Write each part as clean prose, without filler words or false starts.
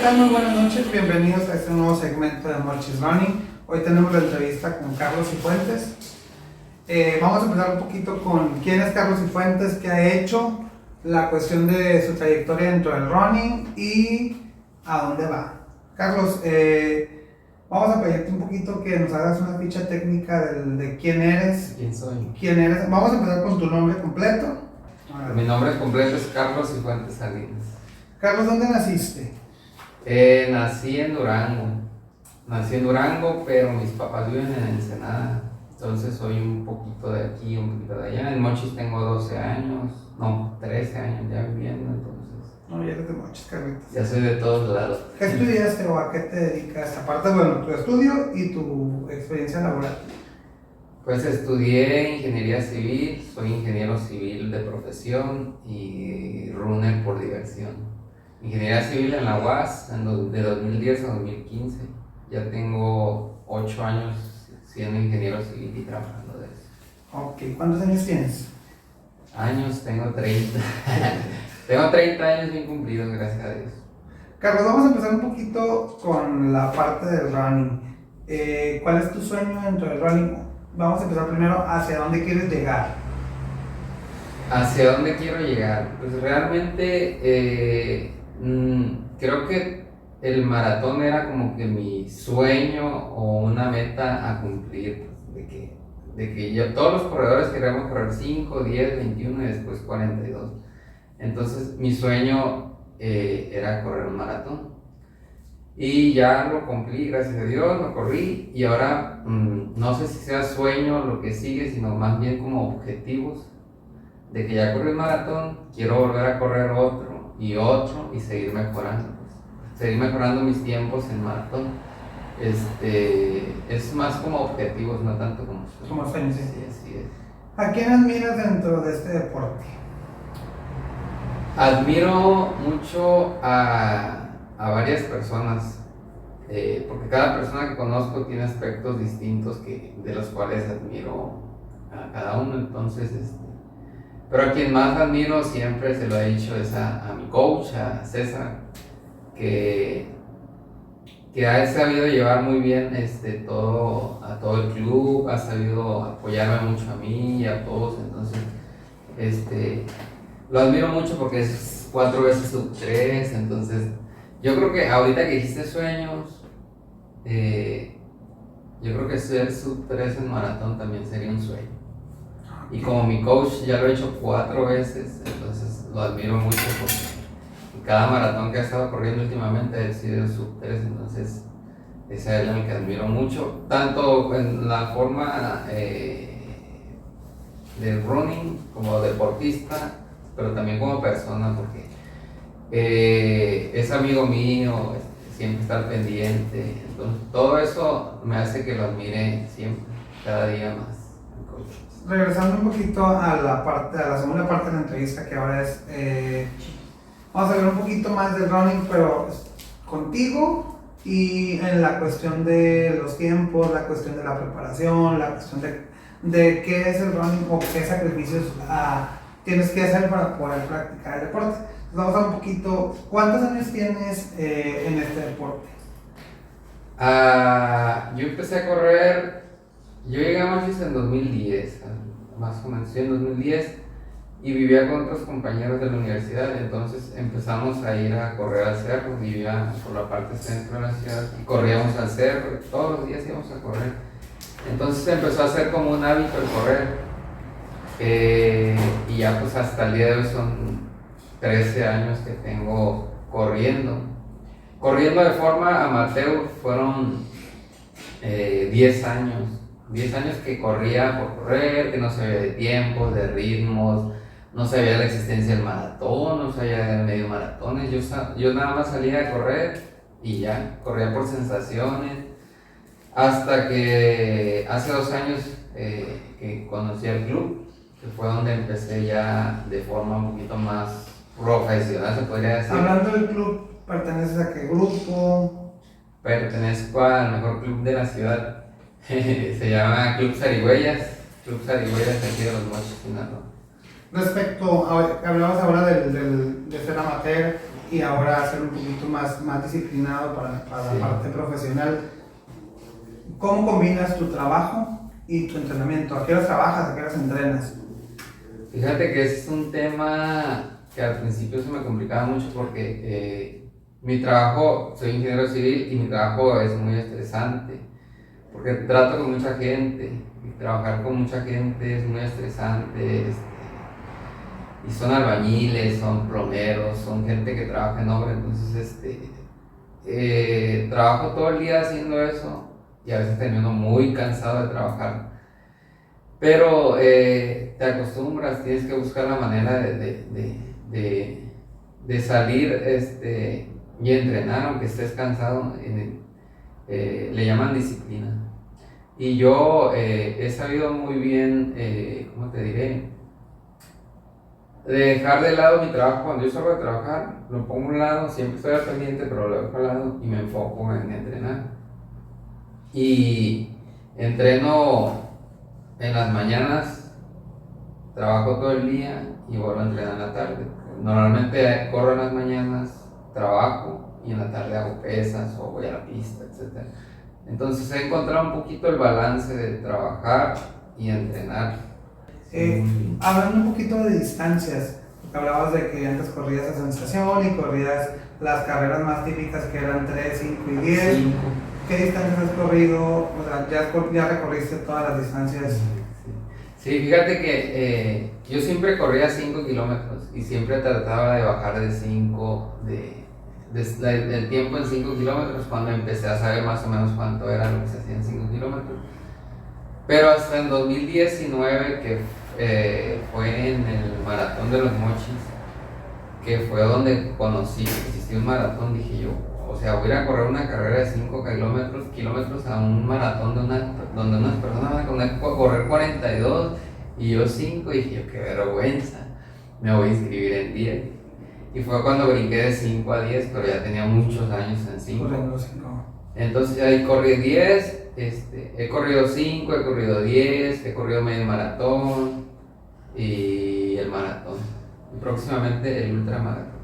tal? Muy buenas noches, bienvenidos a este nuevo segmento de Mochis Running. Hoy tenemos la entrevista con Carlos Cifuentes. Vamos a empezar un poquito con quién es Carlos Cifuentes, qué ha hecho, la cuestión de su trayectoria dentro del running y a dónde va. Carlos, vamos a pedirte un poquito que nos hagas una ficha técnica de quién eres. ¿Quién soy? ¿Quién eres? Vamos a empezar con tu nombre completo. Mi nombre completo es Carlos Cifuentes Salinas. Carlos, ¿dónde naciste? Nací en Durango, pero mis papás viven en Ensenada. Entonces soy un poquito de aquí, un poquito de allá. En Mochis tengo 12 años, no, 13 años ya viviendo, entonces. No, ya eres de Mochis, Carlitos. Ya soy de todos lados. ¿Qué estudiaste o a qué te dedicas? Aparte, bueno, tu estudio y tu experiencia laboral. Pues estudié ingeniería civil, soy ingeniero civil de profesión y runner por diversión. Ingeniería civil en la UAS de 2010 a 2015. Ya tengo 8 años siendo ingeniero civil y trabajando de eso. Ok, ¿cuántos años tienes? Años, tengo 30. Tengo 30 años bien cumplidos, gracias a Dios. Carlos, vamos a empezar un poquito con la parte del running. ¿Cuál es tu sueño dentro del running? Vamos a empezar primero hacia dónde quieres llegar. ¿Hacia dónde quiero llegar? Pues realmente creo que el maratón era como que mi sueño o una meta a cumplir, pues, de que yo, todos los corredores queríamos correr 5, 10, 21 y después 42. Entonces mi sueño era correr un maratón. Y ya lo cumplí, gracias a Dios, lo corrí y ahora no sé si sea sueño lo que sigue, sino más bien como objetivos de que ya corrí el maratón, quiero volver a correr otro y seguir mejorando, pues. Seguir mejorando mis tiempos en maratón. Es más como objetivos, no tanto como sueños. Como sueños, sí. Sí, así es. ¿A quién admiras dentro de este deporte? Admiro mucho a varias personas, porque cada persona que conozco tiene aspectos distintos de los cuales admiro a cada uno. Entonces, pero a quien más admiro, siempre se lo he dicho, es a mi coach, a César, que ha sabido llevar muy bien a todo el club, ha sabido apoyarme mucho a mí y a todos. Entonces, lo admiro mucho porque es 4 veces sub 3. Entonces, yo creo que ahorita que dijiste sueños, yo creo que ser sub 3 en maratón también sería un sueño. Y como mi coach ya lo he hecho 4 veces, entonces lo admiro mucho porque cada maratón que ha estado corriendo últimamente ha sido sub 3, entonces ese es el que admiro mucho, tanto en la forma del running como deportista, pero también como persona, porque es amigo mío, siempre está al pendiente, entonces todo eso me hace que lo admire siempre, cada día más. Regresando un poquito a la segunda parte de la entrevista, que ahora es, vamos a ver un poquito más del running, pero contigo y en la cuestión de los tiempos, la cuestión de la preparación, la cuestión de qué es el running o qué sacrificios tienes que hacer para poder practicar el deporte. Entonces vamos a ver un poquito, ¿cuántos años tienes en este deporte? Yo empecé a correr, yo llegué a Mochis en 2010, más o menos, en 2010, y vivía con otros compañeros de la universidad. Entonces empezamos a ir a correr al cerro, vivía por la parte centro de la ciudad y corríamos al cerro, todos los días íbamos a correr. Entonces empezó a ser como un hábito el correr, y ya pues hasta el día de hoy son 13 años que tengo corriendo de forma amateur. Fueron 10 años que corría por correr, que no sabía de tiempos, de ritmos, no sabía de la existencia del maratón, no sabía de medio maratones. Yo nada más salía a correr y ya, corría por sensaciones, hasta que hace 2 años que conocí al club, que fue donde empecé ya de forma un poquito más profesional, se podría decir. Hablando del club, ¿perteneces a qué grupo? Pertenezco al mejor club de la ciudad. Se llama Club Zarigüeyas aquí de los Mochis, Sinaloa. Respecto a, hablabas ahora de ser amateur, y ahora ser un poquito más disciplinado para la parte profesional. ¿Cómo combinas tu trabajo y tu entrenamiento? ¿A qué horas trabajas? ¿A qué horas entrenas? Fíjate que ese es un tema que al principio se me complicaba mucho porque mi trabajo, soy ingeniero civil y mi trabajo es muy estresante porque trato con mucha gente y trabajar con mucha gente es muy estresante. Y son albañiles, son plomeros, son gente que trabaja en obra, entonces trabajo todo el día haciendo eso y a veces termino muy cansado de trabajar. Pero te acostumbras, tienes que buscar la manera de salir y entrenar aunque estés cansado. Le llaman disciplina. Y yo he sabido muy bien, ¿cómo te diré? De dejar de lado mi trabajo. Cuando yo salgo de trabajar, lo pongo a un lado, siempre estoy al pendiente, pero lo dejo al lado y me enfoco en entrenar. Y entreno en las mañanas, trabajo todo el día y vuelvo a entrenar en la tarde. Normalmente corro en las mañanas, trabajo y en la tarde hago pesas o voy a la pista, etc. Entonces he encontrado un poquito el balance de trabajar y entrenar. Hablando un poquito de distancias, hablabas de que antes corrías a sensación y corrías las carreras más típicas que eran 3, 5 y 10. 5. ¿Qué distancias has corrido? O sea, ya recorriste todas las distancias. Sí, fíjate que yo siempre corría 5 kilómetros y siempre trataba de bajar de 5, el tiempo en 5 kilómetros cuando empecé a saber más o menos cuánto era lo que se hacía en 5 kilómetros. Pero hasta en 2019, que fue en el Maratón de los Mochis, que fue donde conocí que existía un maratón, dije yo, o sea, voy a ir a correr una carrera de 5 kilómetros a un maratón donde unas personas van a correr 42 y yo 5, y dije yo, qué vergüenza, me voy a inscribir en 10. Y fue cuando brinqué de 5 a 10, pero ya tenía muchos años en 5. Entonces ahí corrí 10, he corrido 5, he corrido 10, he corrido medio maratón y el maratón. Y próximamente el ultramaratón.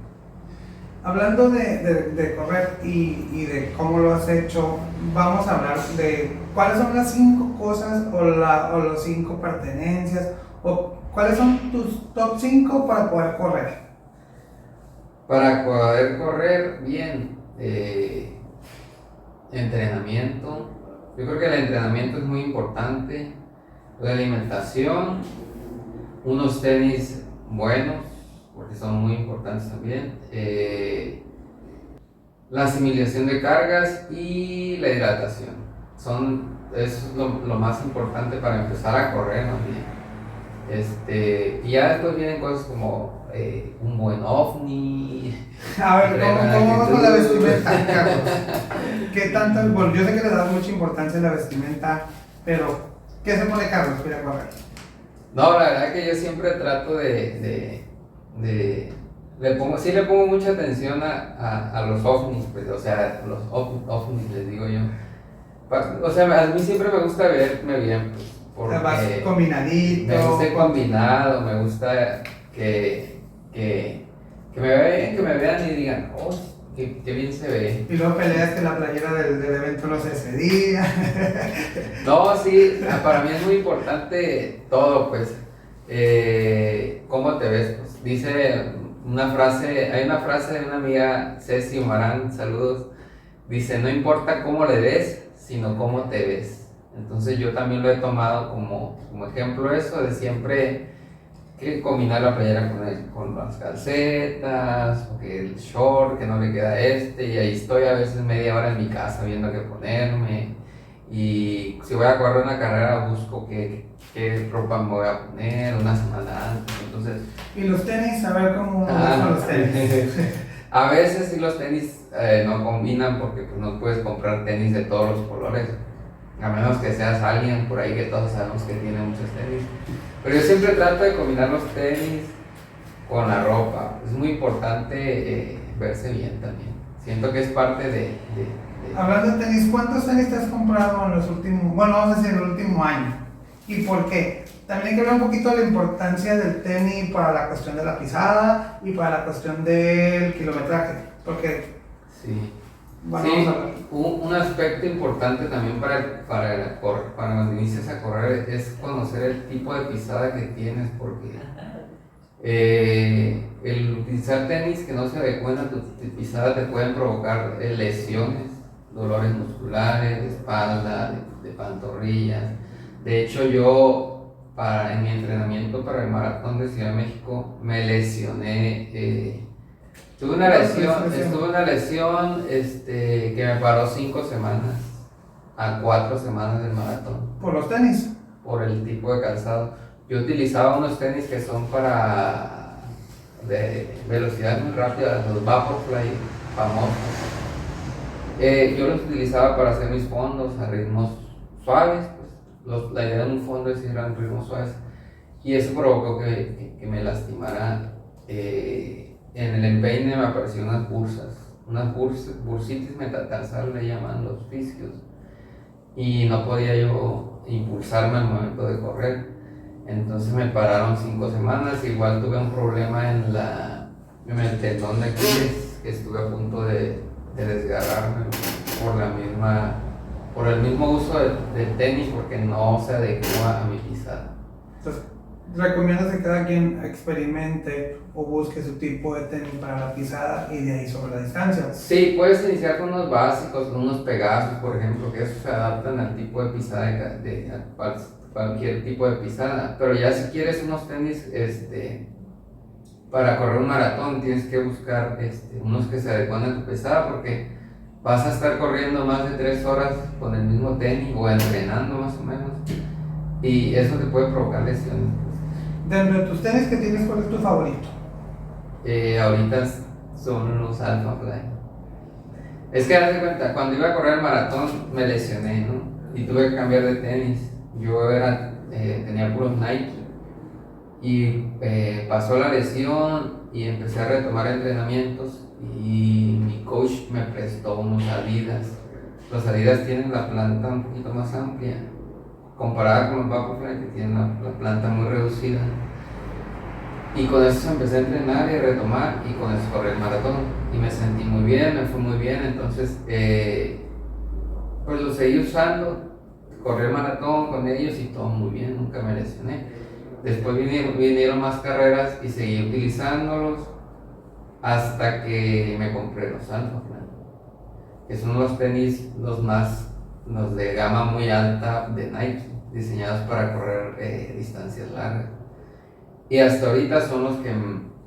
Hablando de correr y de cómo lo has hecho, vamos a hablar de cuáles son las 5 cosas o los 5 pertenencias o cuáles son tus top 5 para poder correr. Para poder correr bien, entrenamiento. Yo creo que el entrenamiento es muy importante. La alimentación, unos tenis buenos, porque son muy importantes también. La asimilación de cargas y la hidratación. Eso es lo más importante para empezar a correr también. Y ya después vienen cosas como un buen ovni. A ver, ¿cómo vamos con la vestimenta, Carlos? ¿Qué tanto? Bueno, yo sé que le das mucha importancia a la vestimenta, pero ¿qué se pone Carlos para correr? No, la verdad que yo siempre trato le pongo mucha atención a los ovnis, pues, o sea, los ovnis les digo yo. O sea, a mí siempre me gusta verme bien, pues. Porque vas combinadito. Me gusta combinado, me gusta que me vean y digan, oh, qué bien se ve. Y luego peleas que la playera del evento no sé ese día. No, sí, para mí es muy importante todo, pues, cómo te ves, pues. Hay una frase de una amiga, Ceci Umarán, saludos, dice, no importa cómo le ves, sino cómo te ves. Entonces yo también lo he tomado como ejemplo eso de siempre que combinar la playera con las calcetas, o que el short, que no le queda y ahí estoy a veces media hora en mi casa viendo qué ponerme, y si voy a correr una carrera busco qué ropa me voy a poner una semana antes, entonces... ¿Y los tenis? A ver cómo son los tenis. A veces sí los tenis no combinan porque pues no puedes comprar tenis de todos los colores. A menos que seas alguien por ahí que todos sabemos que tiene muchos tenis. Pero yo siempre trato de combinar los tenis con la ropa. Es muy importante verse bien también. Siento que es parte de... Hablando de tenis, ¿cuántos tenis te has comprado en los últimos, bueno, vamos a decir, en el último año? ¿Y por qué? también hay que hablar un poquito de la importancia del tenis para la cuestión de la pisada y para la cuestión del kilometraje, porque Sí. bueno, Sí, vamos a ver. un aspecto importante también para cuando inicias a correr es conocer el tipo de pisada que tienes, porque el utilizar tenis que no se adecúen a tu pisada te pueden provocar lesiones, dolores musculares, de espalda, de pantorrillas. De hecho, en mi entrenamiento para el maratón de Ciudad de México me lesioné. Tuve una lesión que me paró 5 semanas a 4 semanas del maratón Por los tenis. por el tipo de calzado. Yo utilizaba unos tenis que son para de velocidad muy rápida, los Vaporfly famosos. Yo los utilizaba para hacer mis fondos a ritmos suaves, pues, la idea de un fondo es ir a ritmos suaves, y eso provocó que me lastimara. En el empeine me aparecieron unas bursitis metatarsal, le llaman los fisquios, y no podía yo impulsarme al momento de correr. Entonces me pararon 5 semanas. Igual tuve un problema en el tendón de Aquiles, que estuve a punto de desgarrarme por el mismo uso de tenis, porque no se adecua a mi pisada. Entonces, recomiendas que cada quien experimente o busque su tipo de tenis para la pisada y de ahí sobre la distancia. Sí, puedes iniciar con unos básicos, con unos Pegasus, por ejemplo, que esos se adaptan al tipo de pisada a cualquier tipo de pisada. Pero ya si quieres unos tenis para correr un maratón, tienes que buscar unos que se adecuan a tu pisada, porque vas a estar corriendo más de 3 horas con el mismo tenis o entrenando más o menos, y eso te puede provocar lesiones. Dentro de tus tenis que tienes, ¿cuál es tu favorito? Ahorita son los Alpha Fly. Es que haz de cuenta, cuando iba a correr el maratón me lesioné, ¿no? Y tuve que cambiar de tenis. Yo tenía puros Nike, y pasó la lesión y empecé a retomar entrenamientos, y mi coach me prestó unos Adidas. Los Adidas tienen la planta un poquito más amplia comparada con los Vaporfly, que tienen la planta muy reducida. Y con eso empecé a entrenar y a retomar, y con eso corrí el maratón. Y me sentí muy bien, me fue muy bien. Entonces, pues los seguí usando, corrí el maratón con ellos y todo muy bien, nunca me lesioné. Después vinieron más carreras y seguí utilizándolos hasta que me compré los Alpha Fly, que son los tenis los de gama muy alta de Nike, diseñados para correr distancias largas. Y hasta ahorita son los que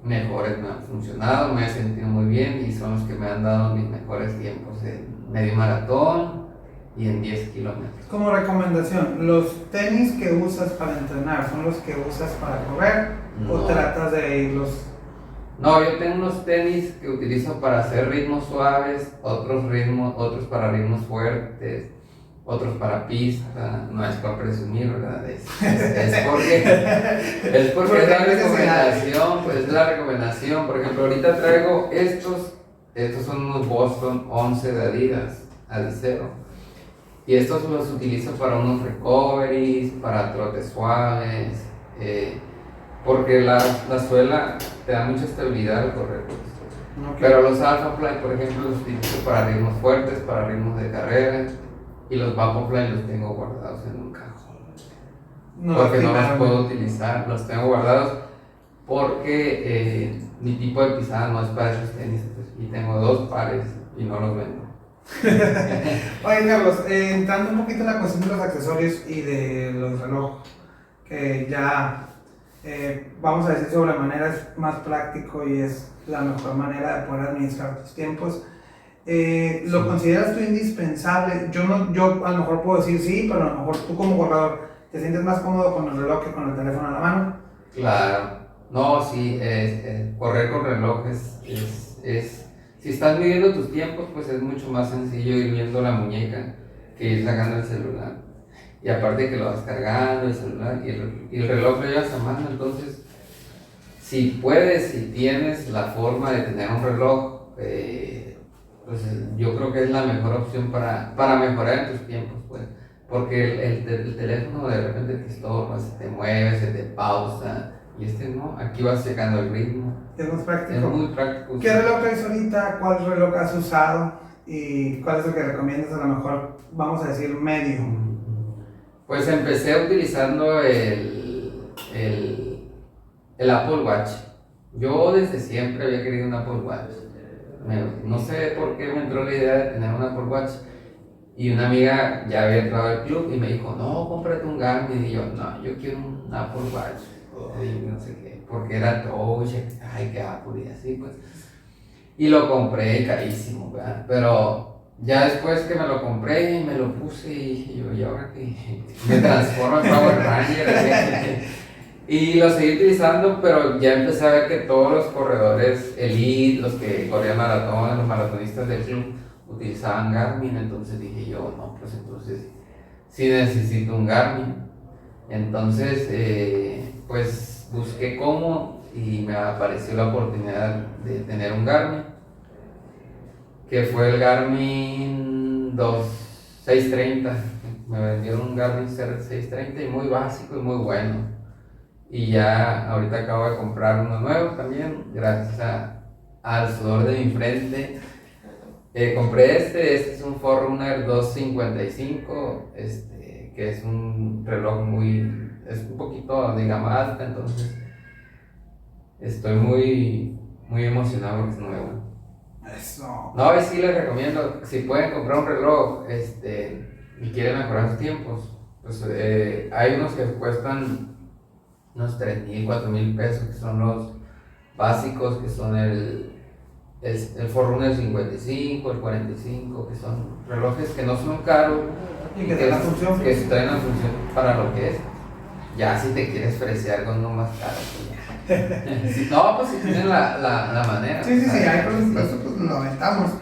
mejores me han funcionado, me he sentido muy bien, y son los que me han dado mis mejores tiempos en medio maratón y en 10 kilómetros. Como recomendación, ¿los tenis que usas para entrenar son los que usas para correr o No. tratas de irlos? No, yo tengo unos tenis que utilizo para hacer ritmos suaves, otros para ritmos fuertes, otros para pista. No es para presumir, ¿verdad? Es porque es la recomendación, pues es la recomendación. Por ejemplo, ahorita traigo estos son unos Boston 11 de Adidas, Adicero. Y estos los utilizo para unos recoveries, para trotes suaves, porque la suela te da mucha estabilidad al correr. Okay. Pero los Alpha Fly, por ejemplo, los utilizo para ritmos fuertes, para ritmos de carrera, y los Vaporfly los tengo guardados en un cajón. Porque no los puedo utilizar, los tengo guardados porque mi tipo de pisada no es para esos tenis, y tengo 2 pares y no los vendo. Oye, Carlos, entrando un poquito en la cuestión de los accesorios y de los relojes, que ya vamos a decir sobre manera es más práctico y es la mejor manera de poder administrar tus tiempos. ¿Lo consideras tú indispensable? Yo a lo mejor puedo decir sí, pero a lo mejor tú como corredor te sientes más cómodo con el reloj que con el teléfono a la mano. Claro, no, sí, correr con reloj si estás midiendo tus tiempos, pues es mucho más sencillo ir viendo la muñeca que ir sacando el celular. Y aparte que lo vas cargando el celular y el reloj lo llevas a mano. Entonces, si puedes, si tienes la forma de tener un reloj, pues yo creo que es la mejor opción para mejorar en tus tiempos, pues. porque el teléfono de repente te estorba, se te mueve, se te pausa, y no, aquí vas checando el ritmo. Es más Es práctico. muy práctico. ¿Qué reloj traes ahorita? ¿Cuál reloj has usado? ¿Y cuál es el que recomiendas? A lo mejor, vamos a decir, medio. Pues empecé utilizando el Apple Watch. Yo desde siempre había querido un Apple Watch. No sé por qué me entró la idea de tener un Apple Watch. Y una amiga ya había entrado al club y me dijo, no, cómprate un Garmin. Y yo, no, yo quiero un Apple Watch. Y no sé qué, porque era touch, ay, qué Apple y así, pues. Y lo compré carísimo, ¿verdad? Pero ya después que me lo compré y me lo puse y dije yo, ¿y ahora qué? Me transformo en Power Ranger. Y lo seguí utilizando, pero ya empecé a ver que todos los corredores elite, los que corrían maratón, los maratonistas del club, utilizaban Garmin. Entonces dije yo, no, pues entonces sí necesito un Garmin. Entonces, pues busqué cómo y me apareció la oportunidad de tener un Garmin, que fue el Garmin 630. Me vendieron un Garmin 630 y muy básico y muy bueno. Y ya ahorita acabo de comprar uno nuevo también, gracias al sudor de mi frente. Compré este es un Forerunner 255, que es un reloj es un poquito de gama alta, entonces estoy muy emocionado porque es nuevo. Eso. No, y sí les recomiendo, si pueden comprar un reloj y quieren mejorar sus tiempos, pues hay unos que cuestan unos 3,000, 4,000 pesos, que son los básicos, que son el Forerunner 55, el 45, que son relojes que no son caros Y que traen la función. que traen la función para lo que es. Ya si te quieres fresear con uno más caro, pues ya. No, pues si tienen la manera. Sí, hay presupuesto, pues lo aventamos.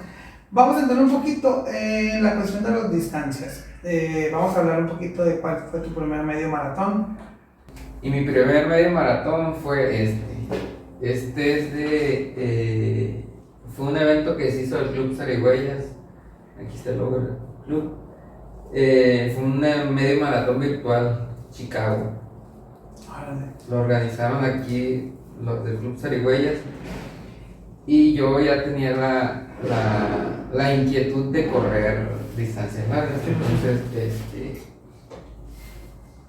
Vamos a entrar un poquito en la cuestión de las distancias. Vamos a hablar un poquito de cuál fue tu primer medio maratón. Y mi primer medio maratón fue fue un evento que se hizo el Club Zarigüeyas. Aquí está el logo del club. Fue un medio maratón virtual, Chicago. Lo organizaron aquí los del Club Zarigüeyas. Y yo ya tenía la inquietud de correr distancias largas. Entonces,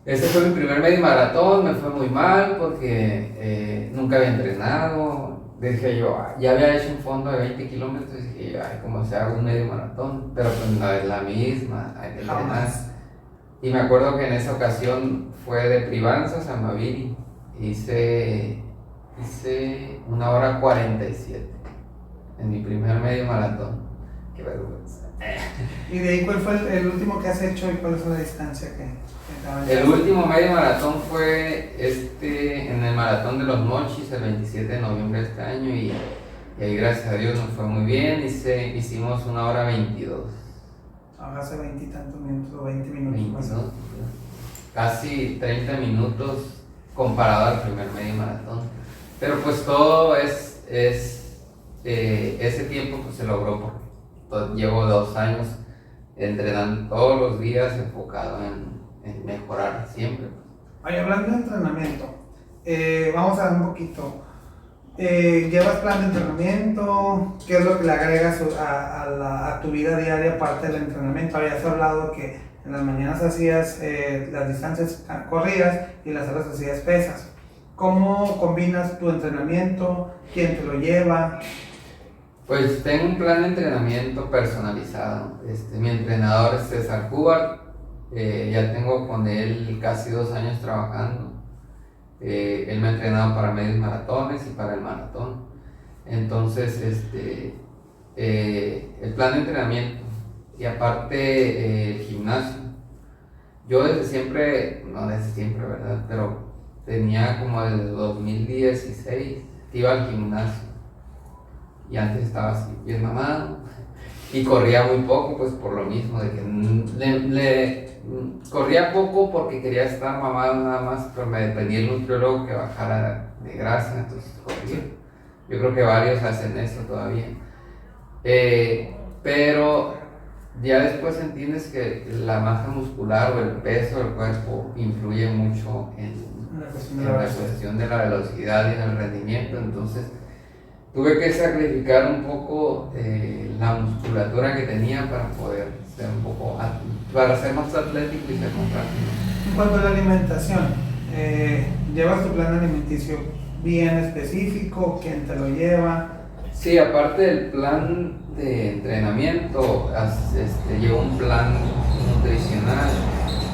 ese fue mi primer medio maratón. Me fue muy mal porque nunca había entrenado. Dije yo, ya había hecho un fondo de 20 kilómetros. Dije yo, ay, ¿cómo se haga un medio maratón? Pero pues no es la misma, hay que entrenar. Y me acuerdo que en esa ocasión fue de Privanzas a Maviri. Hice 1:47 en mi primer medio maratón. Qué vergüenza. ¿Y de ahí cuál fue el último que has hecho y cuál es la distancia que El último medio maratón fue en el Maratón de los Mochis, el 27 de noviembre de este año, y ahí gracias a Dios nos fue muy bien. Hicimos 1:22. Ahora hace 20 y tantos minutos o 20 minutos más. Casi 30 minutos comparado al primer medio maratón. Pero pues todo ese tiempo pues se logró porque llevo 2 años entrenando todos los días, enfocado en mejorar siempre. Oye, hablando de entrenamiento, vamos a ver un poquito. ¿Llevas plan de entrenamiento? ¿Qué es lo que le agregas a tu vida diaria aparte del entrenamiento? Habías hablado que en las mañanas hacías las distancias corridas y las horas hacías pesas. ¿Cómo combinas tu entrenamiento? ¿Quién te lo lleva? Pues tengo un plan de entrenamiento personalizado. Mi entrenador es César Cubar. Ya tengo con él casi 2 años trabajando. Él me ha entrenado para medios maratones y para el maratón. Entonces, el plan de entrenamiento y aparte el gimnasio. Yo desde siempre, ¿verdad? Pero tenía como desde 2016 que iba al gimnasio. Y antes estaba así, bien mamado. Y corría muy poco, pues por lo mismo, de que corría poco porque quería estar mamado nada más, pero me dependía el nutriólogo que bajara de grasa, entonces corría. Yo creo que varios hacen eso todavía. Pero ya después entiendes que la masa muscular o el peso del cuerpo influye mucho en la cuestión de la velocidad y en el rendimiento. Entonces tuve que sacrificar un poco la musculatura que tenía para poder ser para ser más atlético y ser más rápido. En cuanto a la alimentación, ¿llevas tu plan alimenticio bien específico? ¿Quién te lo lleva? Sí, aparte del plan de entrenamiento, llevo un plan nutricional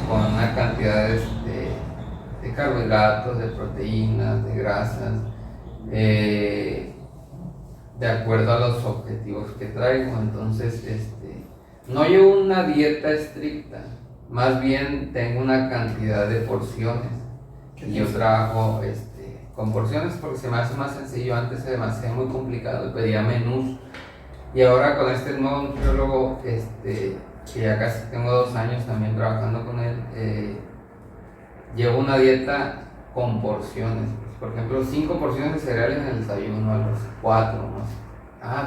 con una cantidad de carbohidratos, de proteínas, de grasas, de acuerdo a los objetivos que traigo. Entonces, no llevo una dieta estricta, más bien tengo una cantidad de porciones y yo trabajo con porciones porque se me hace más sencillo. Antes se me hacía muy complicado, pedía menús, y ahora con este nuevo nutriólogo, que ya casi tengo 2 años también trabajando con él, llevo una dieta con porciones. Por ejemplo, 5 porciones de cereales en el desayuno, a los 4, ¿no?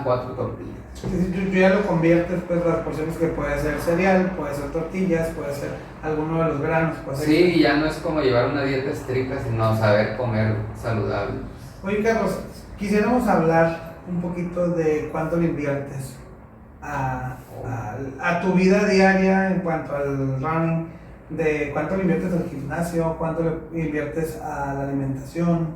4 tortillas. Tú ya lo conviertes, pues, las porciones, que puede ser cereal, puede ser tortillas, puede ser alguno de los granos. Puede ser... Sí, ya no es como llevar una dieta estricta, sino saber comer saludable. Oye, Carlos, quisiéramos hablar un poquito de cuánto le inviertes a tu vida diaria en cuanto al running, de cuánto le inviertes al gimnasio, cuánto le inviertes a la alimentación,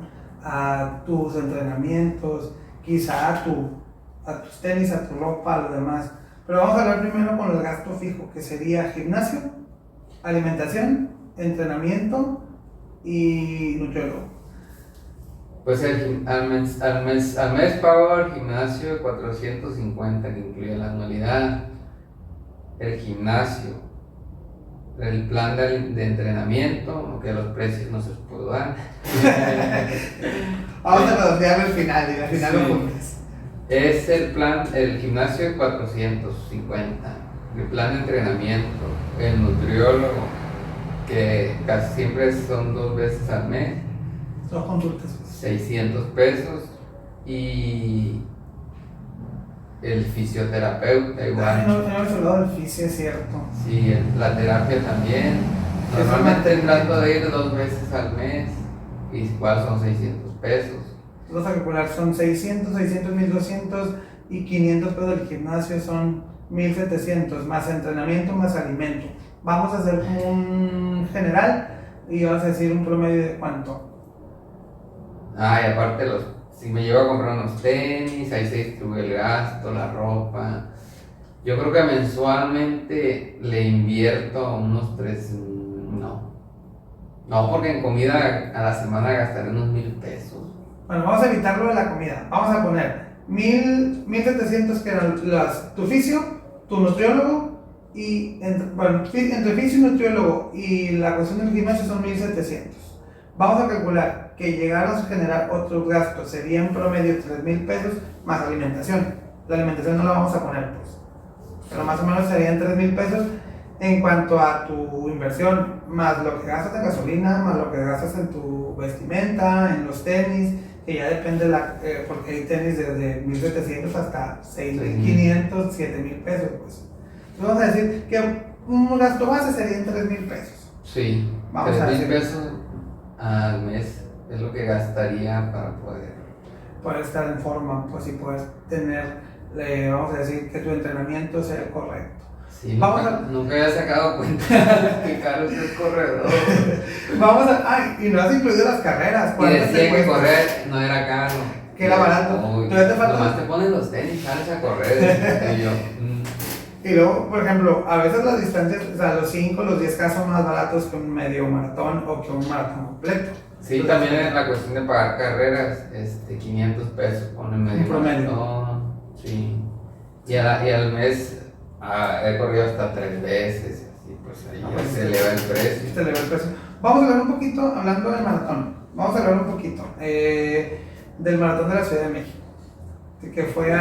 a tus entrenamientos, quizá a tus tenis, a tu ropa, a lo demás. Pero vamos a hablar primero con el gasto fijo, que sería gimnasio, alimentación, entrenamiento y nutriólogo. Pues al mes pago al gimnasio 450, que incluye la anualidad, el gimnasio, el plan de entrenamiento, aunque los precios no se los puedo dar. Vamos a redondearlo al final y al final Sí. lo cumples. Es el gimnasio de 450, el plan de entrenamiento, el nutriólogo, que casi siempre son 2 veces al mes, Son consultas. 600 pesos, y el fisioterapeuta igual. No hemos hablado del fisio, es cierto. Sí, la terapia también. Eso Normalmente me- trato de ir 2 veces al mes, y igual son 600 pesos. Vamos a calcular, son 600, 1200 y 500 pesos del gimnasio, son 1700, más entrenamiento, más alimento. Vamos a hacer un general y vamos a decir un promedio de cuánto. Y aparte si me llevo a comprar unos tenis, ahí se distribuye el gasto, la ropa. Yo creo que mensualmente le invierto unos 3, no, porque en comida a la semana gastaré unos 1000 pesos. Bueno, vamos a evitarlo de la comida. Vamos a poner 1700, que eran tu fisio, tu nutriólogo, y entre fisio y nutriólogo y la cuestión del gimnasio son 1700. Vamos a calcular que llegaros a generar otros gastos, sería en promedio 3000 pesos más alimentación. La alimentación no la vamos a poner, pues, pero más o menos serían 3000 pesos en cuanto a tu inversión, más lo que gastas en gasolina, más lo que gastas en tu vestimenta, en los tenis, que ya depende, porque hay tenis desde 1700 hasta 6500, 7000 pesos, pues. Entonces vamos a decir que un gasto base sería en 3000 pesos. Sí, Vamos a 3000 decir. pesos al mes es lo que gastaría para Poder estar en forma, pues, y poder tener, vamos a decir, que tu entrenamiento sea el correcto. Sí, Vamos nunca había sacado cuenta que Carlos es corredor. Y no has incluido las carreras. Y ¿Cuántas te decía que cuestan? correr no era caro. Que era barato. Uy, Todavía te falta. nomás te ponen los tenis, sales a correr. Y yo, Y luego, por ejemplo, a veces las distancias, o sea, los 5, los 10K son más baratos que un medio maratón o que un maratón completo. Sí, Entonces, también es la cuestión de pagar carreras, 500 pesos ponen medio Un promedio. maratón, sí. Y al mes he corrido hasta 3 veces, así pues ahí ya se eleva el precio. Este le va el precio. Vamos a hablar un poquito, hablando del maratón, vamos a hablar un poquito del maratón de la Ciudad de México, que fue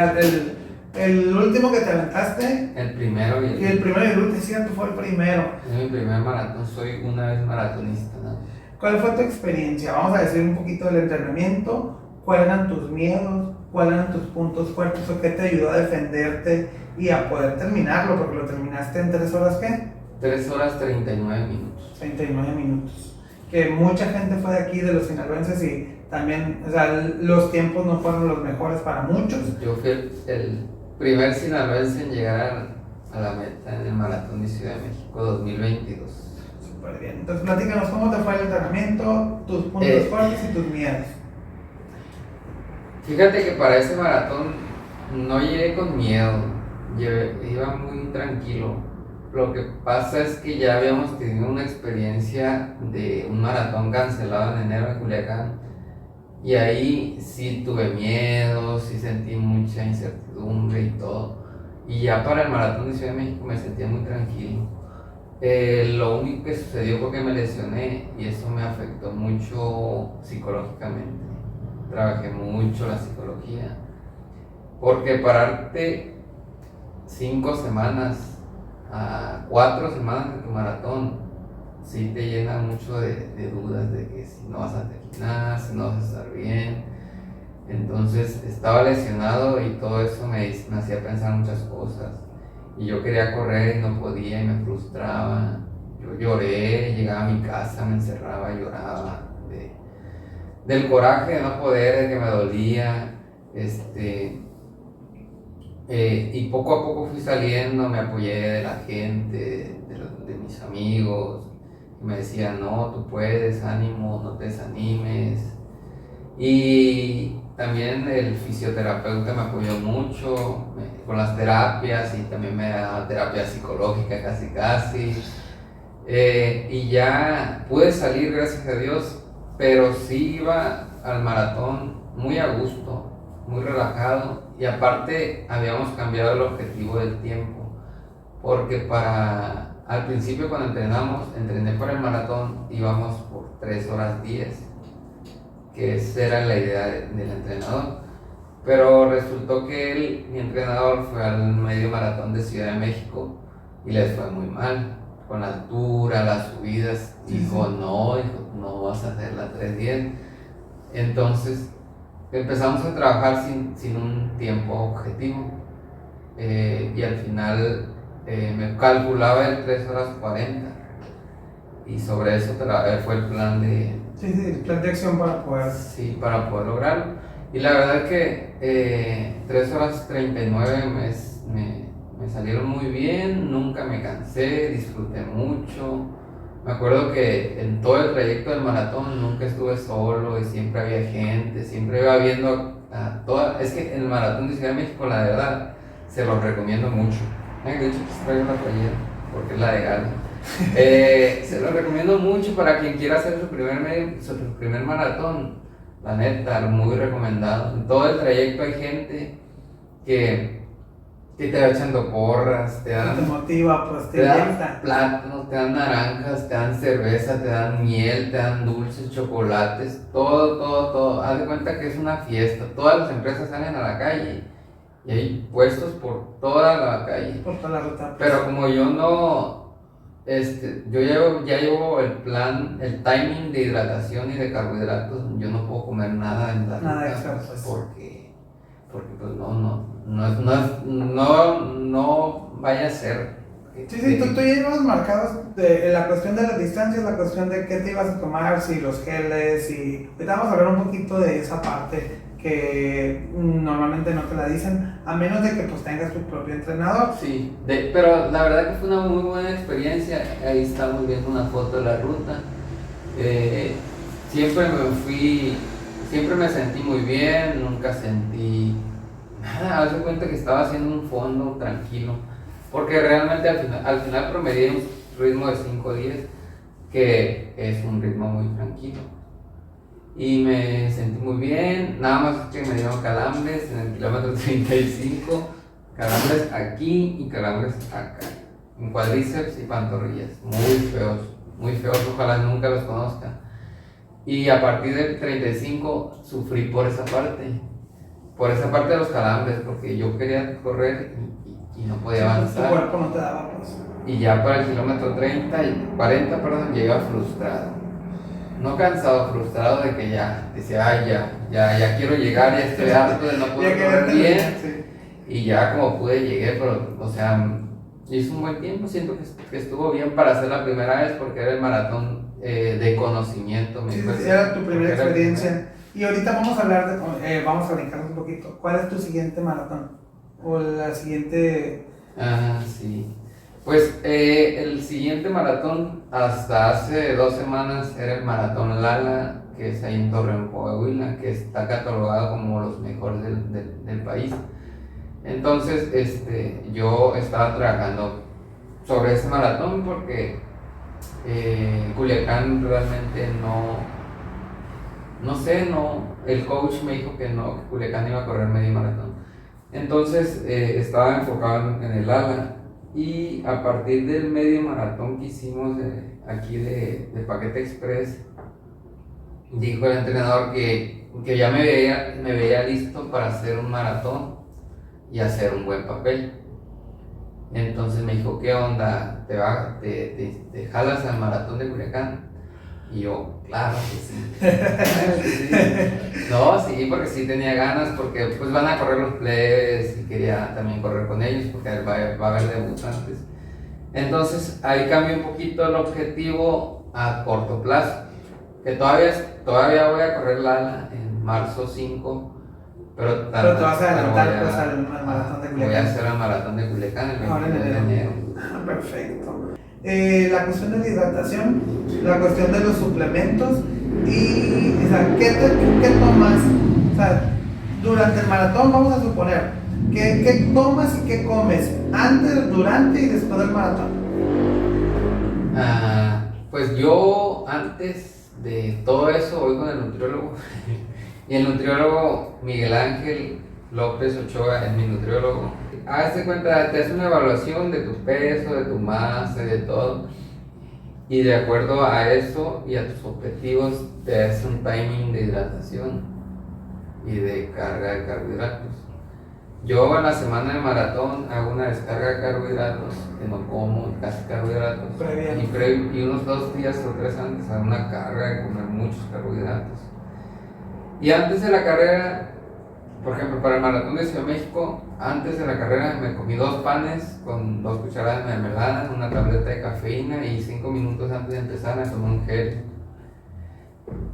el último que te aventaste. El primero Y el primero y el último, es cierto, fue el primero. es mi primer maratón, soy una vez maratonista, ¿no? ¿Cuál fue tu experiencia? Vamos a decir un poquito del entrenamiento, cuáles eran tus miedos, cuáles eran tus puntos fuertes o qué te ayudó a defenderte y a poder terminarlo, porque lo terminaste en 3 horas, ¿qué? 3 horas 39 minutos. 39 minutos. Que mucha gente fue de aquí, de los sinaloenses, y también, o sea, los tiempos no fueron los mejores para muchos. Yo fui el primer sinaloense en llegar a la meta en el Maratón de Ciudad de México 2022. Súper bien. Entonces, platícanos cómo te fue el entrenamiento, tus puntos fuertes y tus miedos. Fíjate que para ese maratón no llegué con miedo, iba muy tranquilo. Lo que pasa es que ya habíamos tenido una experiencia de un maratón cancelado en enero en Culiacán, y ahí sí tuve miedo, sí sentí mucha incertidumbre y todo. Y ya para el maratón de Ciudad de México me sentía muy tranquilo. Lo único que sucedió fue que me lesioné y eso me afectó mucho psicológicamente. Trabajé mucho la psicología, porque pararte 5 semanas a 4 semanas de tu maratón sí te llena mucho de dudas de que si no vas a terminar, si no vas a estar bien. Entonces estaba lesionado y todo eso me hacía pensar muchas cosas, y yo quería correr y no podía y me frustraba. Yo lloré, llegaba a mi casa, me encerraba, lloraba del coraje de no poder, de que me dolía, y poco a poco fui saliendo, me apoyé de la gente, de mis amigos, que me decían, no, tú puedes, ánimo, no te desanimes. Y también el fisioterapeuta me apoyó mucho con las terapias, y también me daba terapia psicológica casi. Y ya pude salir, gracias a Dios, pero sí iba al maratón muy a gusto, muy relajado, y aparte habíamos cambiado el objetivo del tiempo, porque al principio cuando entrené para el maratón, íbamos por 3 horas 10, que esa era la idea del entrenador, pero resultó que mi entrenador fue al medio maratón de Ciudad de México y les fue muy mal con la altura, las subidas. Dijo, no vas a hacer la 3:10. Entonces empezamos a trabajar sin un tiempo objetivo, y al final me calculaba el 3 horas 40, y sobre eso fue el plan de... Sí, el plan de acción para poder... Sí, para poder lograrlo. Y la verdad es que 3 horas 39 me salieron muy bien, nunca me cansé, disfruté mucho. Me acuerdo que en todo el trayecto del maratón nunca estuve solo y siempre había gente, siempre iba viendo a todas. Es que el maratón de Ciudad de México, la verdad, se los recomiendo mucho. De hecho, aquí traigo la playera porque es la de Gala. Se los recomiendo mucho para quien quiera hacer su primer maratón. La neta, muy recomendado. En todo el trayecto hay gente que te va echando porras, te motiva, pues te dan plátanos, te dan naranjas, te dan cerveza, te dan miel, te dan dulces, chocolates, todo. Haz de cuenta que es una fiesta. Todas las empresas salen a la calle y hay puestos por toda la calle. Por toda la ruta. Pero como yo no, yo ya llevo el plan, el timing de hidratación y de carbohidratos, yo no puedo comer nada en la ruta. Nada extra, pues. Porque pues no vaya a ser. Sí, tú ya llevas marcados la cuestión de las distancias, la cuestión de qué te ibas a tomar, si los geles, y ahorita vamos a hablar un poquito de esa parte que normalmente no te la dicen, a menos de que pues tengas tu propio entrenador. Sí, pero la verdad que fue una muy buena experiencia. Ahí estamos viendo una foto de la ruta. Siempre me sentí muy bien, nunca sentí nada. Haz de cuenta que estaba haciendo un fondo tranquilo, porque realmente al final promedié un ritmo de 5:10, que es un ritmo muy tranquilo, y me sentí muy bien. Nada más que me dieron calambres en el kilómetro 35, calambres aquí y calambres acá, en cuádriceps y pantorrillas, muy feos, ojalá nunca los conozcan. Y a partir del 35 sufrí por esa parte de los calambres, porque yo quería correr y no podía avanzar. Tu cuerpo no te daba, pues. Y ya para el kilómetro 40, llegué frustrado. No cansado, frustrado de que ya, decía, ya quiero llegar, ya estoy harto de no poder correr bien. Sí. Y ya como pude llegué, pero, o sea, hice un buen tiempo, siento que estuvo bien para hacer la primera vez porque era el maratón de conocimiento. Sí, Pues, era tu primera porque era el experiencia. Y ahorita vamos a hablar vamos a brincarnos un poquito. ¿Cuál es tu siguiente maratón? O la siguiente. Ah, sí. Pues el siguiente maratón, hasta hace 2 semanas, era el maratón Lala, que es ahí en Torreón, Coahuila, que está catalogado como los mejores del país. Entonces, yo estaba trabajando sobre ese maratón porque Culiacán realmente no sé, el coach me dijo que no, que Culiacán iba a correr medio maratón. Entonces estaba enfocado en el ala y a partir del medio maratón que hicimos aquí de Paquete Express, dijo el entrenador que ya me veía listo para hacer un maratón y hacer un buen papel. Entonces me dijo, ¿qué onda? ¿Te jalas al maratón de Culiacán? Y yo, claro que sí. Claro que sí. No, sí, porque sí tenía ganas, porque pues van a correr los plebes y quería también correr con ellos, porque va a haber debutantes. Entonces ahí cambia un poquito el objetivo a corto plazo, que todavía voy a correr Lala en marzo 5. Pero te vas a adelantar pues, al maratón de Culiacán. Voy a hacer el maratón de Culiacán el 22 de enero. Perfecto. La cuestión de la hidratación, la cuestión de los suplementos y, o sea, ¿qué tomas? O sea, durante el maratón, vamos a suponer, ¿qué tomas y qué comes antes, durante y después del maratón? Pues yo antes de todo eso voy con el nutriólogo. Y el nutriólogo Miguel Ángel López Ochoa es mi nutriólogo. Hazte cuenta, te hace una evaluación de tu peso, de tu masa, de todo. Y de acuerdo a eso y a tus objetivos, te hace un timing de hidratación y de carga de carbohidratos. Yo en la semana de maratón hago una descarga de carbohidratos, que no como casi carbohidratos. Y unos 2 días o 3 antes hago una carga de comer muchos carbohidratos. Y antes de la carrera, por ejemplo, para el maratón de Ciudad de México, antes de la carrera me comí 2 panes con 2 cucharadas de mermelada, una tableta de cafeína y 5 minutos antes de empezar me tomé un gel.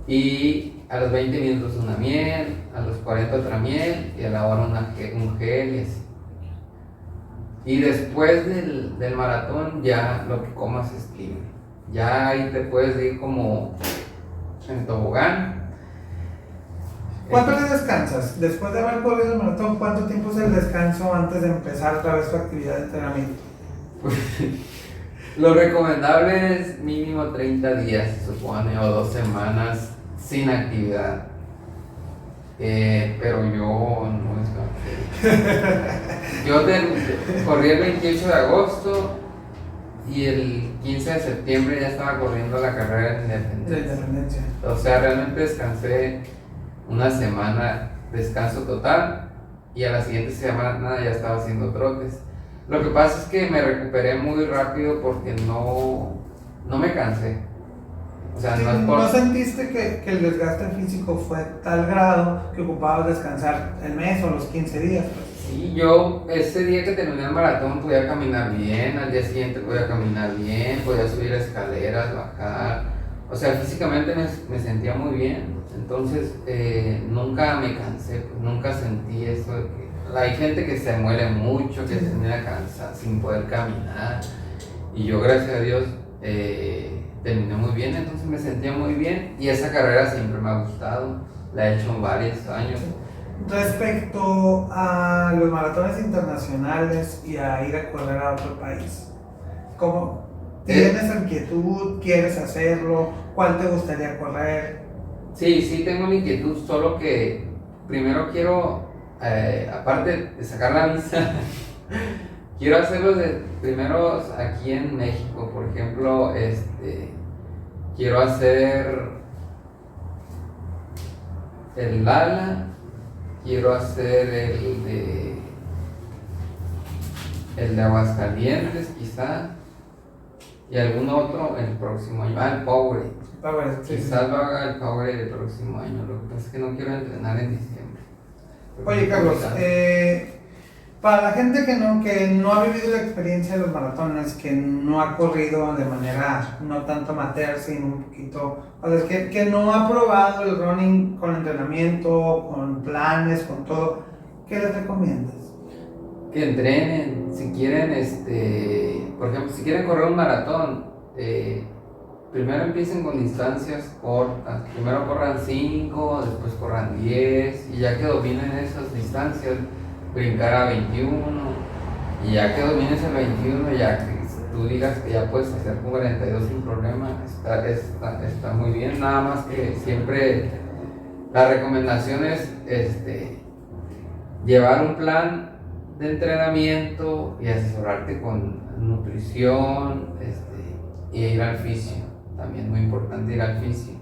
Y a los 20 minutos una miel, a los 40 otra miel y a la hora un gel y así. Y después del maratón ya lo que comas es libre. Ya ahí te puedes ir como en tobogán. ¿Cuánto le descansas? Después de haber corrido el maratón, ¿cuánto tiempo es el descanso antes de empezar otra vez tu actividad de entrenamiento? Lo recomendable es mínimo 30 días, se supone, o 2 semanas sin actividad. Pero yo no descansé. Yo corrí el 28 de agosto y el 15 de septiembre ya estaba corriendo la carrera de Independencia. O sea, realmente descansé una semana, descanso total, y a la siguiente semana ya estaba haciendo trotes. Lo que pasa es que me recuperé muy rápido porque no me cansé. O sea, sí, ¿no sentiste que el desgaste físico fue tal grado que ocupabas descansar el mes o los 15 días? Pues? Sí, yo ese día que terminé el maratón podía caminar bien, al día siguiente podía caminar bien, podía subir escaleras, bajar. O sea, físicamente me sentía muy bien. Entonces nunca me cansé, pues, nunca sentí eso de que hay gente que se muere mucho, que se termina cansada sin poder caminar, y yo gracias a Dios terminé muy bien, entonces me sentía muy bien y esa carrera siempre me ha gustado, la he hecho en varios años. Respecto a los maratones internacionales y a ir a correr a otro país, ¿cómo tienes inquietud? ¿Quieres hacerlo? ¿Cuál te gustaría correr? Sí, tengo una inquietud, solo que primero quiero, aparte de sacar la visa, quiero hacerlos primero aquí en México. Por ejemplo, quiero hacer el Lala, quiero hacer el de Aguascalientes quizá, y algún otro el próximo año. El Powerade. Quizás lo haga el Powerade el próximo año. Lo que pasa es que no quiero entrenar en diciembre. Oye, Carlos, Para la gente que no ha vivido la experiencia de los maratones, que no ha corrido de manera no tanto amateur, sino un poquito, o sea, que no ha probado el running con entrenamiento, con planes, con todo, ¿qué les recomiendas? Que entrenen, si quieren, por ejemplo, si quieren correr un maratón, primero empiecen con distancias cortas, primero corran 5, después corran 10, y ya que dominen esas distancias, brincar a 21, y ya que domines el 21, ya que tú digas que ya puedes hacer con 42 sin problema, está muy bien. Nada más que siempre la recomendación es llevar un plan de entrenamiento y asesorarte con nutrición, y ir al fisio, también muy importante ir al fisio.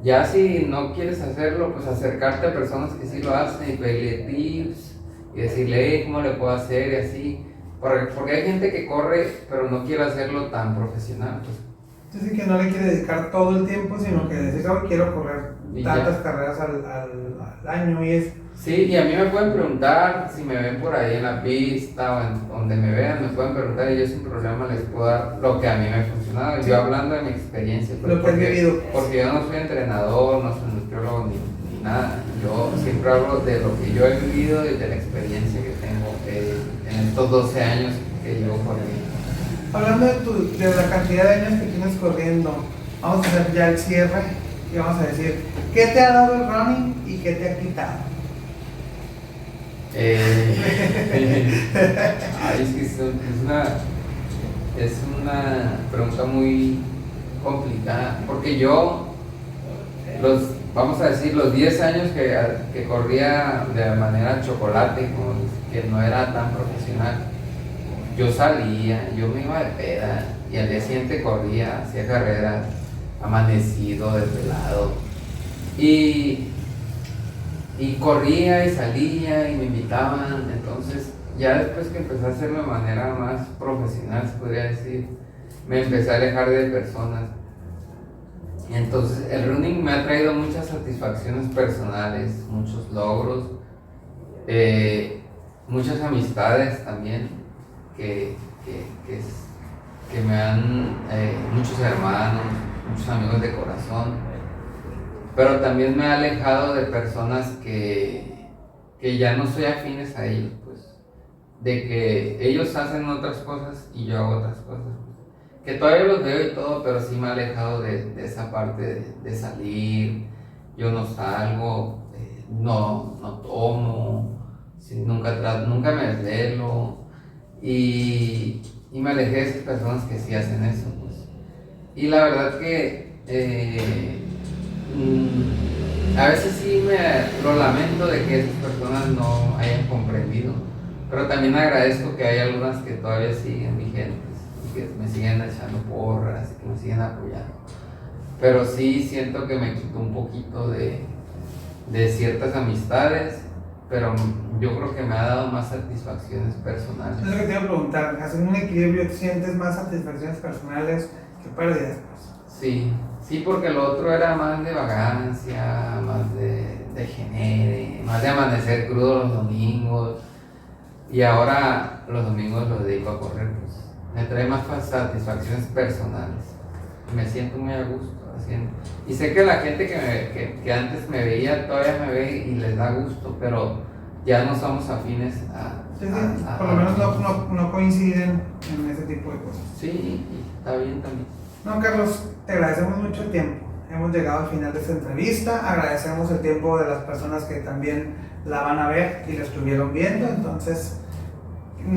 Ya si no quieres hacerlo, pues acercarte a personas que sí lo hacen y pedirle tips y decirle, hey, ¿cómo le puedo hacer? Y así, porque hay gente que corre pero no quiere hacerlo tan profesional, pues. Entonces que no le quiere dedicar todo el tiempo, sino que decir, oh, quiero correr Y tantas ya. carreras al año y es... Sí, y a mí me pueden preguntar si me ven por ahí en la pista o en donde me vean, me pueden preguntar y yo sin problema les puedo dar lo que a mí me ha funcionado. Sí. Yo hablando de mi experiencia, pues, Lo que has vivido. porque yo no soy entrenador, no soy nutriólogo ni nada. Yo siempre hablo de lo que yo he vivido y de la experiencia que tengo en estos 12 años que llevo corriendo. Hablando de la cantidad de años que tienes corriendo, vamos a hacer ya el cierre y vamos a decir, ¿qué te ha dado el running y qué te ha quitado? Ay, es que es una pregunta muy complicada, porque vamos a decir, los 10 años que corría de manera chocolate, que no era tan profesional, yo salía, yo me iba de peda y al día siguiente corría, hacía carreras, amanecido, desvelado, y corría y salía y me invitaban. Entonces ya después que empecé a hacerlo de manera más profesional, se podría decir, me empecé a alejar de personas. Y entonces el running me ha traído muchas satisfacciones personales, muchos logros, muchas amistades también, que, que me han, muchos hermanos, muchos amigos de corazón. Pero también me ha alejado de personas que ya no soy afines a ellos, pues. De que ellos hacen otras cosas y yo hago otras cosas. Pues. Que todavía los veo y todo, pero sí me ha alejado de esa parte de salir. Yo no salgo, no tomo, sí, nunca me desvelo. Y me alejé de esas personas que sí hacen eso, pues. Y la verdad que... a veces sí lo lamento de que esas personas no hayan comprendido, pero también agradezco que hay algunas que todavía siguen vigentes y que me siguen echando porras, que me siguen apoyando. Pero sí siento que me quito un poquito de ciertas amistades, pero yo creo que me ha dado más satisfacciones personales. Es lo que te iba a preguntar, ¿hacer un equilibrio sientes más satisfacciones personales que pérdidas? Sí, porque lo otro era más de vagancia, más de genere, más de amanecer crudo los domingos, y ahora los domingos los dedico a correr, pues me trae más satisfacciones personales, me siento muy a gusto haciendo, y sé que la gente que antes me veía todavía me ve y les da gusto, pero ya no somos afines por lo menos no coinciden en ese tipo de cosas. Sí, está bien también. No, Carlos, te agradecemos mucho el tiempo. Hemos llegado al final de esta entrevista. Agradecemos el tiempo de las personas que también la van a ver y la estuvieron viendo. Entonces,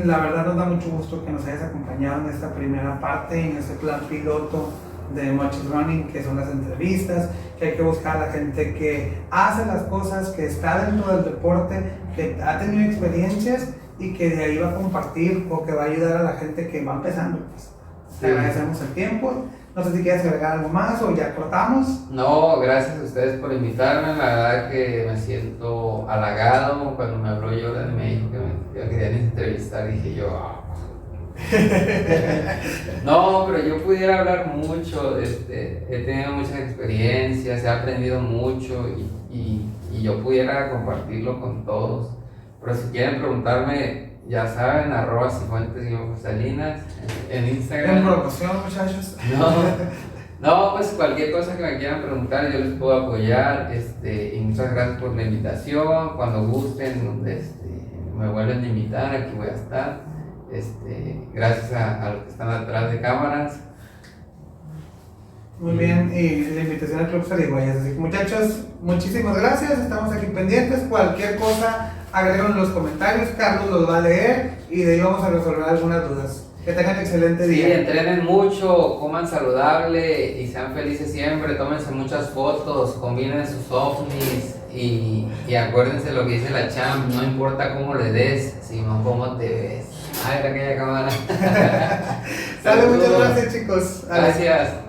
la verdad nos da mucho gusto que nos hayas acompañado en esta primera parte, en este plan piloto de Much Running, que son las entrevistas, que hay que buscar a la gente que hace las cosas, que está dentro del deporte, que ha tenido experiencias y que de ahí va a compartir o que va a ayudar a la gente que va empezando, pues. Te agradecemos el tiempo. No sé si quieres agregar algo más o ya cortamos. No, gracias a ustedes por invitarme. La verdad que me siento halagado. Cuando me habló Jordan y me dijo que me querían entrevistar, dije yo, No, pero yo pudiera hablar mucho. He tenido muchas experiencias, he aprendido mucho y yo pudiera compartirlo con todos. Pero si quieren preguntarme ya saben, @cifuentes_salinas en En Instagram. promoción, muchachos. No, pues cualquier cosa que me quieran preguntar, yo les puedo apoyar. Y muchas gracias por la invitación. Cuando gusten, me vuelven a invitar, aquí voy a estar. Gracias a los que están atrás de cámaras. Muy bien, y la invitación al Club Zarigüeyas. Así que muchachos, muchísimas gracias, estamos aquí pendientes. Cualquier cosa, agréganos en los comentarios, Carlos los va a leer y de ahí vamos a resolver algunas dudas. Que tengan excelente Sí, día. entrenen mucho, coman saludable y sean felices siempre. Tómense muchas fotos, combinen sus ovnis y acuérdense lo que dice la Cham: no importa cómo le des, sino cómo te ves. Ay, era aquella cámara. Sale, muchas Saludos. gracias, chicos. Gracias.